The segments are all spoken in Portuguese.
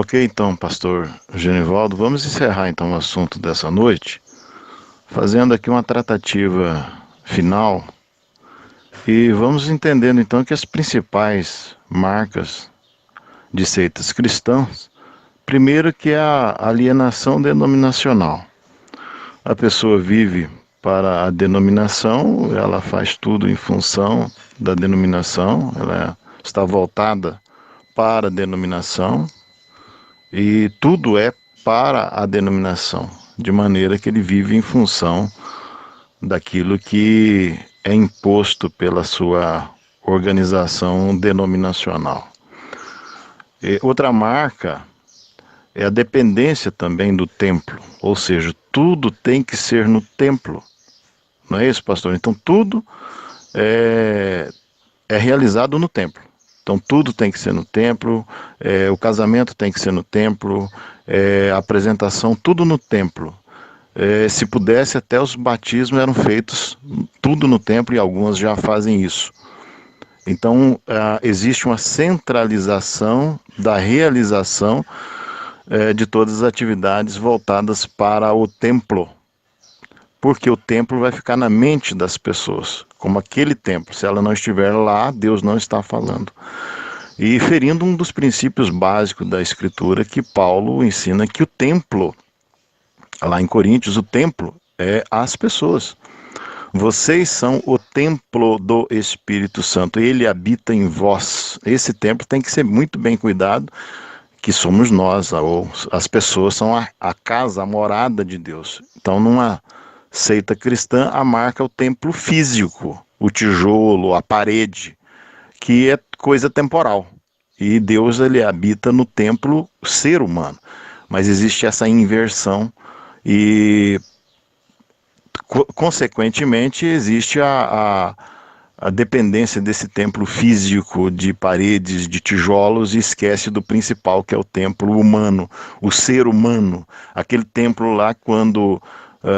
Ok, então, pastor Genivaldo, vamos encerrar então o assunto dessa noite, fazendo aqui uma tratativa final e vamos entendendo então que as principais marcas de seitas cristãs, primeiro que é a alienação denominacional. A pessoa vive para a denominação, ela faz tudo em função da denominação, ela está voltada para a denominação, e tudo é para a denominação, de maneira que ele vive em função daquilo que é imposto pela sua organização denominacional. E outra marca é a dependência também do templo, ou seja, tudo tem que ser no templo. Não é isso, pastor? Então tudo é realizado no templo. Então tudo tem que ser no templo, o casamento tem que ser no templo, a apresentação, tudo no templo. Se pudesse, até os batismos eram feitos tudo no templo e algumas já fazem isso. Então existe uma centralização da realização de todas as atividades voltadas para o templo. Porque o templo vai ficar na mente das pessoas, como aquele templo. Se ela não estiver lá, Deus não está falando. E ferindo um dos princípios básicos da Escritura, que Paulo ensina que o templo, lá em Coríntios, o templo é as pessoas. Vocês são o templo do Espírito Santo, ele habita em vós. Esse templo tem que ser muito bem cuidado, que somos nós, ou as pessoas são a casa, a morada de Deus. Então, numa seita cristã, a marca é o templo físico, o tijolo, a parede, que é coisa temporal. E Deus, ele habita no templo ser humano. Mas existe essa inversão e, consequentemente, existe a dependência desse templo físico de paredes, de tijolos, e esquece do principal, que é o templo humano, o ser humano. Aquele templo lá, quando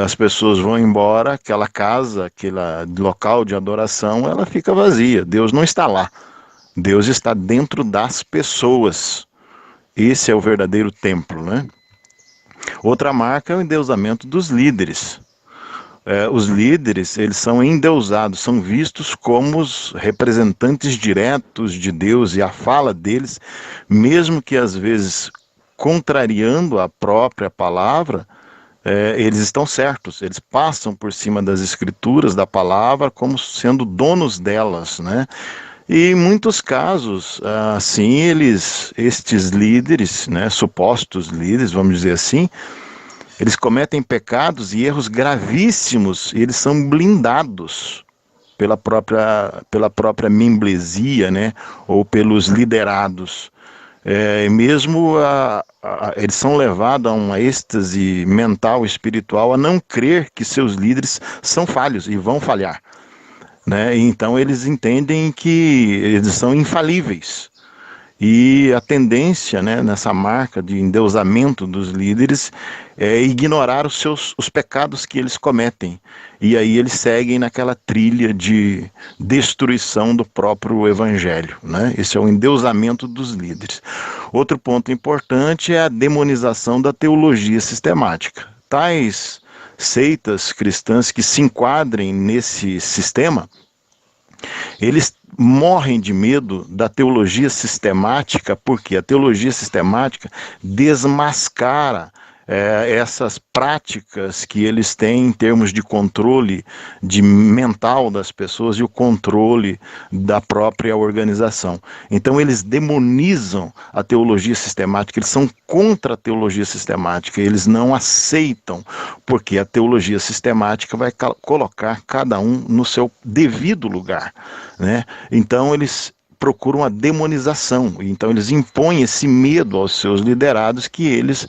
as pessoas vão embora, aquela casa, aquele local de adoração, ela fica vazia. Deus não está lá. Deus está dentro das pessoas. Esse é o verdadeiro templo, né? Outra marca é o endeusamento dos líderes. Os líderes, eles são endeusados, são vistos como os representantes diretos de Deus, e a fala deles, mesmo que às vezes contrariando a própria palavra, eles estão certos, eles passam por cima das escrituras, da palavra, como sendo donos delas, né? E em muitos casos, assim, estes líderes, né, supostos líderes, vamos dizer assim, eles cometem pecados e erros gravíssimos, e eles são blindados pela própria membresia, né, ou pelos liderados. Mesmo eles são levados a uma êxtase mental, espiritual, a não crer que seus líderes são falhos e vão falhar, né? Então eles entendem que eles são infalíveis. E a tendência, né, nessa marca de endeusamento dos líderes é ignorar os pecados que eles cometem. E aí eles seguem naquela trilha de destruição do próprio evangelho, né? Esse é o endeusamento dos líderes. Outro ponto importante é a demonização da teologia sistemática. Tais seitas cristãs que se enquadrem nesse sistema, eles morrem de medo da teologia sistemática, porque a teologia sistemática desmascara essas práticas que eles têm em termos de controle mental das pessoas e o controle da própria organização. Então eles demonizam a teologia sistemática, eles são contra a teologia sistemática, eles não aceitam, porque a teologia sistemática vai colocar cada um no seu devido lugar, né? Então eles procuram a demonização, então eles impõem esse medo aos seus liderados, que eles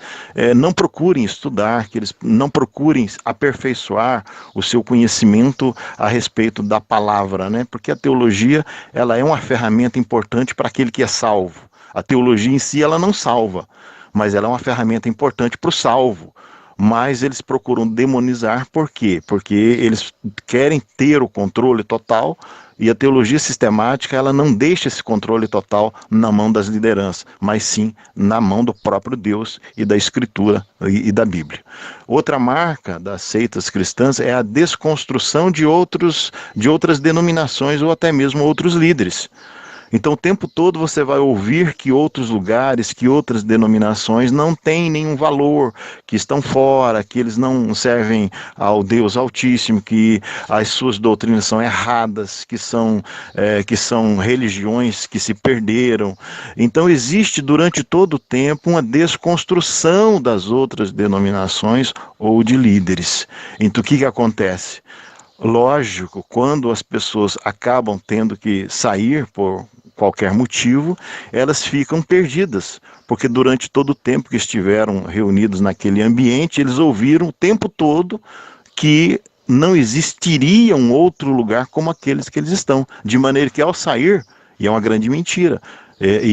não procurem estudar, que eles não procurem aperfeiçoar o seu conhecimento a respeito da palavra, né? Porque a teologia, ela é uma ferramenta importante para aquele que é salvo. A teologia em si, ela não salva, mas ela é uma ferramenta importante para o salvo. mas eles procuram demonizar. Por quê? Porque eles querem ter o controle total, e a teologia sistemática, ela não deixa esse controle total na mão das lideranças, mas sim na mão do próprio Deus e da Escritura e da Bíblia. Outra marca das seitas cristãs é a desconstrução de outras denominações ou até mesmo outros líderes. Então o tempo todo você vai ouvir que outros lugares, que outras denominações não têm nenhum valor, que estão fora, que eles não servem ao Deus Altíssimo, que as suas doutrinas são erradas, que são religiões que se perderam. Então existe durante todo o tempo uma desconstrução das outras denominações ou de líderes. Então o que acontece? Lógico, quando as pessoas acabam tendo que sair por qualquer motivo, elas ficam perdidas, porque durante todo o tempo que estiveram reunidos naquele ambiente, eles ouviram o tempo todo que não existiria um outro lugar como aqueles que eles estão, de maneira que ao sair, e é uma grande mentira,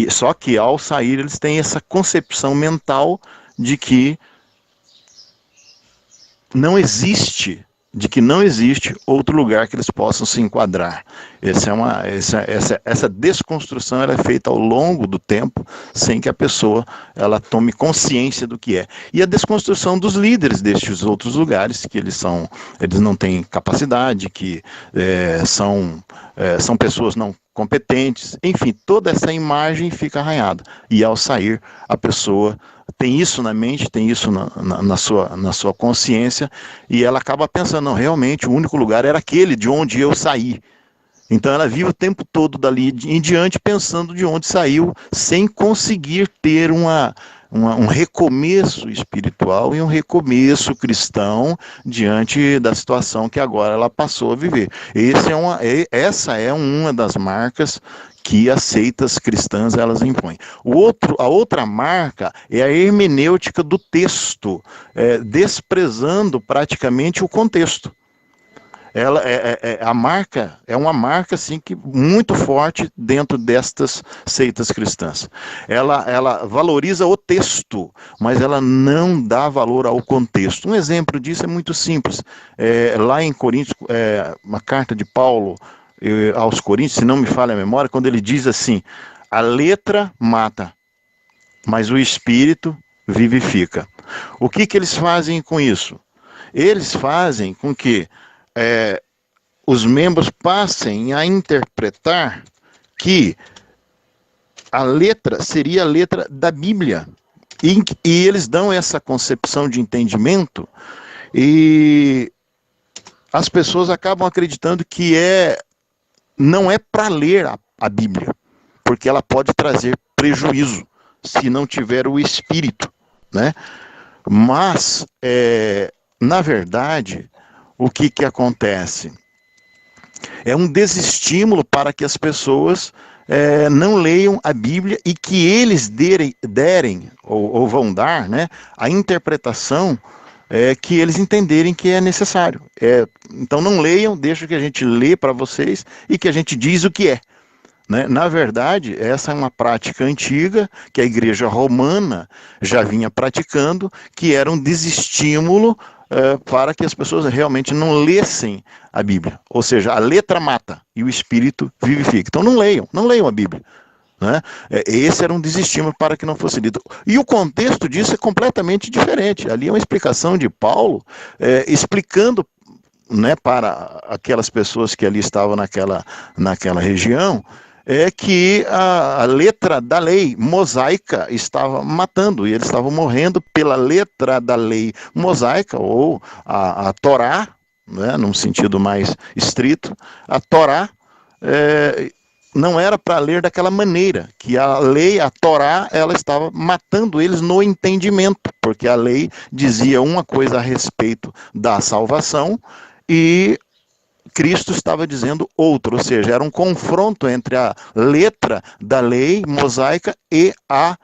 só que ao sair eles têm essa concepção mental de que não existe outro lugar que eles possam se enquadrar. Essa desconstrução ela é feita ao longo do tempo, sem que a pessoa ela tome consciência do que é. E a desconstrução dos líderes destes outros lugares, que eles não têm capacidade, que são pessoas não competentes, enfim, toda essa imagem fica arranhada. E ao sair, a pessoa tem isso na mente, tem isso na sua consciência, e ela acaba pensando, não, realmente o único lugar era aquele de onde eu saí. Então ela vive o tempo todo dali em diante pensando de onde saiu, sem conseguir ter um recomeço espiritual e um recomeço cristão diante da situação que agora ela passou a viver. Essa é uma das marcas que as seitas cristãs elas impõem. A outra marca é a hermenêutica do texto, desprezando praticamente o contexto. É uma marca assim, muito forte dentro destas seitas cristãs. Ela valoriza o texto, mas ela não dá valor ao contexto. Um exemplo disso é muito simples. Lá em Coríntios, uma carta de Paulo aos Coríntios, se não me falha a memória, quando ele diz assim: a letra mata, mas o espírito vivifica. O que eles fazem com isso? Eles fazem com que os membros passem a interpretar que a letra seria a letra da Bíblia. E eles dão essa concepção de entendimento, e as pessoas acabam acreditando que não é para ler a Bíblia, porque ela pode trazer prejuízo se não tiver o Espírito, né? Mas, na verdade, o que acontece? É um desestímulo para que as pessoas não leiam a Bíblia e que eles derem ou vão dar, né, a interpretação que eles entenderem que é necessário. Então não leiam, deixa que a gente lê para vocês e que a gente diz o que é. Né? Na verdade, essa é uma prática antiga que a igreja romana já vinha praticando, que era um desestímulo para que as pessoas realmente não lessem a Bíblia. Ou seja, a letra mata e o espírito vivifica. Então não leiam a Bíblia. Né? Esse era um desestímulo para que não fosse lido. E o contexto disso é completamente diferente. Ali é uma explicação de Paulo, explicando, né, para aquelas pessoas que ali estavam naquela região, que a letra da lei mosaica estava matando, e eles estavam morrendo pela letra da lei mosaica, ou a Torá, né, num sentido mais estrito. A Torá não era para ler daquela maneira, que a lei, a Torá, ela estava matando eles no entendimento, porque a lei dizia uma coisa a respeito da salvação, e Cristo estava dizendo outro, ou seja, era um confronto entre a letra da lei mosaica e a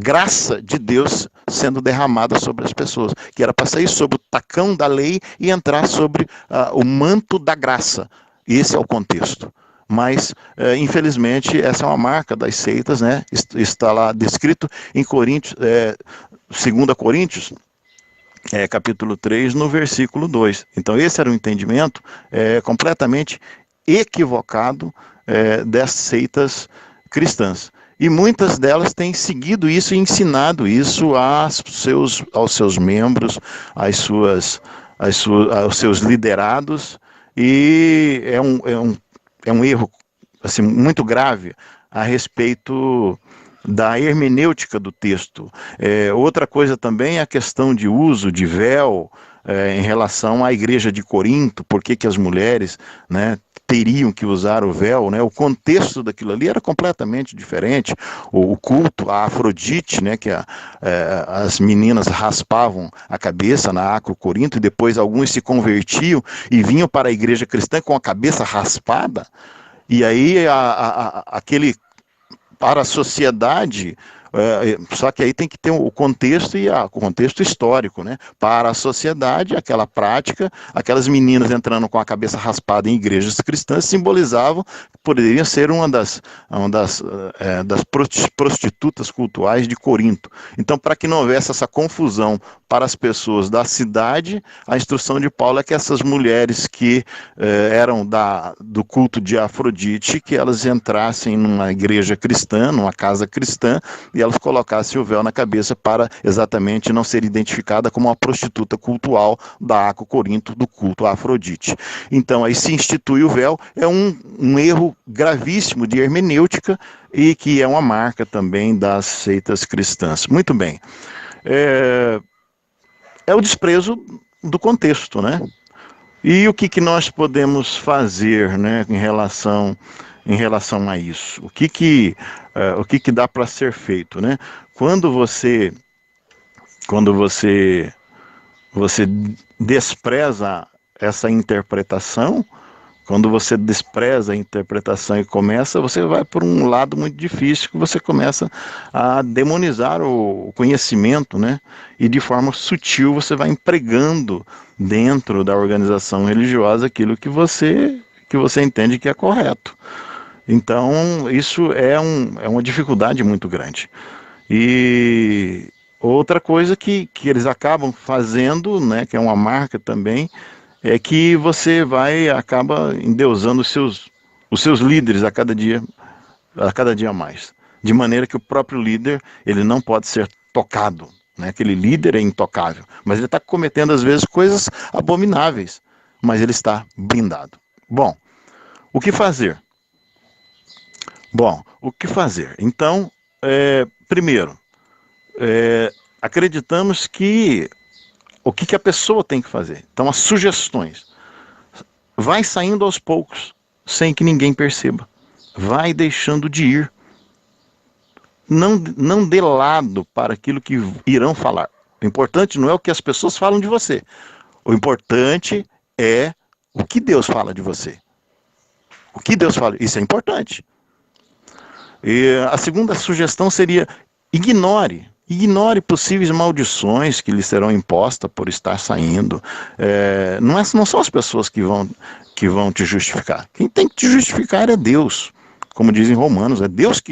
graça de Deus sendo derramada sobre as pessoas, que era para sair sobre o tacão da lei e entrar sobre o manto da graça. Esse é o contexto. Mas, infelizmente, essa é uma marca das seitas, né? Está lá descrito em Coríntios, 2 Coríntios, capítulo 3, no versículo 2. Então esse era o entendimento completamente equivocado dessas seitas cristãs. E muitas delas têm seguido isso e ensinado isso aos seus membros, aos seus liderados, e é um erro assim, muito grave a respeito da hermenêutica do texto. Outra coisa também é a questão de uso de véu em relação à igreja de Corinto, por que as mulheres, né, teriam que usar o véu, né? O contexto daquilo ali era completamente diferente. O culto a Afrodite, né, que as meninas raspavam a cabeça na Acro Corinto, e depois alguns se convertiam e vinham para a igreja cristã com a cabeça raspada, e aí aquele para a sociedade, só que aí tem que ter o contexto o contexto histórico, né? Para a sociedade, aquela prática, aquelas meninas entrando com a cabeça raspada em igrejas cristãs simbolizavam que poderiam ser uma das prostitutas cultuais de Corinto. Então, para que não houvesse essa confusão para as pessoas da cidade, a instrução de Paulo é que essas mulheres que eram do culto de Afrodite, que elas entrassem numa igreja cristã, numa casa cristã, e elas colocassem o véu na cabeça para exatamente não ser identificada como uma prostituta cultual da Acro Corinto, do culto a Afrodite. Então aí se institui o véu, é um erro gravíssimo de hermenêutica e que é uma marca também das seitas cristãs. Muito bem. É o desprezo do contexto, né? E o que nós podemos fazer, né, em relação a isso? O que dá para ser feito, né? Quando você despreza essa interpretação, quando você despreza a interpretação e você vai por um lado muito difícil, que você começa a demonizar o conhecimento, né? E de forma sutil você vai empregando dentro da organização religiosa aquilo que você entende que é correto. Então, isso é uma dificuldade muito grande. E outra coisa que eles acabam fazendo, né, que é uma marca também, é que você acaba endeusando os seus líderes a cada dia mais. De maneira que o próprio líder, ele não pode ser tocado, né? Aquele líder é intocável, mas ele está cometendo às vezes coisas abomináveis, mas ele está blindado. Bom, o que fazer? Então, primeiro, acreditamos que o que a pessoa tem que fazer. Então, as sugestões. Vai saindo aos poucos, sem que ninguém perceba. Vai deixando de ir. Não dê lado para aquilo que irão falar. O importante não é o que as pessoas falam de você. O importante é o que Deus fala de você. O que Deus fala, isso é importante. E a segunda sugestão seria: ignore possíveis maldições que lhe serão impostas por estar saindo. Não são as pessoas que vão te justificar. Quem tem que te justificar é Deus. Como dizem Romanos, é Deus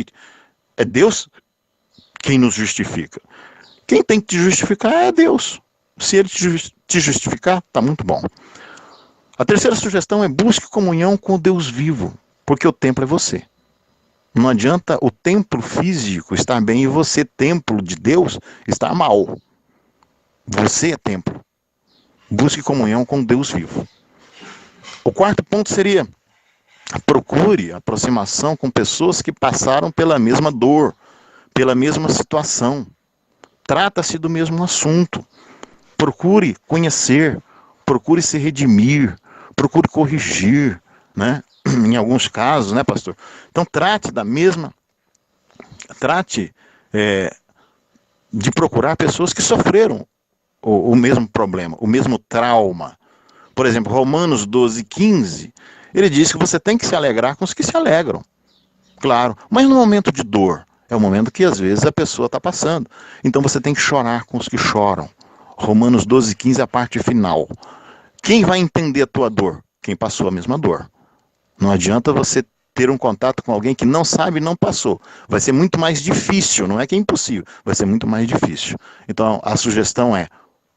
quem nos justifica. Quem tem que te justificar é Deus. Se Ele te justificar, está muito bom. A terceira sugestão é: busque comunhão com o Deus vivo, porque o templo é você. Não adianta o templo físico estar bem e você, templo de Deus, estar mal. Você é templo. Busque comunhão com Deus vivo. O quarto ponto seria: procure aproximação com pessoas que passaram pela mesma dor, pela mesma situação. Trata-se do mesmo assunto. Procure conhecer, procure se redimir, procure corrigir, né? Em alguns casos, né, pastor? Então trate de procurar pessoas que sofreram o mesmo problema, o mesmo trauma. Por exemplo, Romanos 12:15, ele diz que você tem que se alegrar com os que se alegram. Claro, mas no momento de dor, é o momento que às vezes a pessoa está passando. Então você tem que chorar com os que choram. Romanos 12:15, a parte final. Quem vai entender a tua dor? Quem passou a mesma dor. Não adianta você ter um contato com alguém que não sabe e não passou. Vai ser muito mais difícil, não é que é impossível, vai ser muito mais difícil. Então a sugestão é: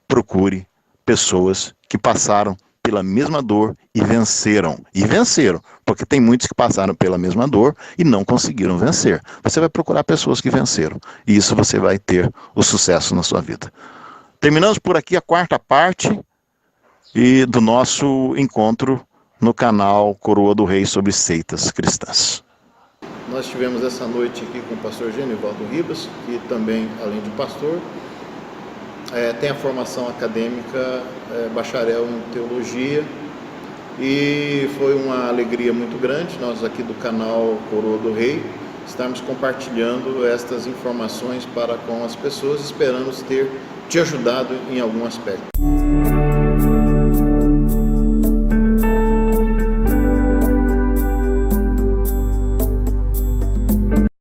procure pessoas que passaram pela mesma dor e venceram. E venceram, porque tem muitos que passaram pela mesma dor e não conseguiram vencer. Você vai procurar pessoas que venceram. E isso você vai ter o sucesso na sua vida. Terminamos por aqui a quarta parte do nosso encontro no canal Coroa do Rei sobre seitas cristãs. Nós tivemos essa noite aqui com o pastor Genivaldo Ribas, que também, além de pastor, tem a formação acadêmica, bacharel em teologia, e foi uma alegria muito grande nós aqui do canal Coroa do Rei estarmos compartilhando estas informações para com as pessoas. Esperamos ter te ajudado em algum aspecto.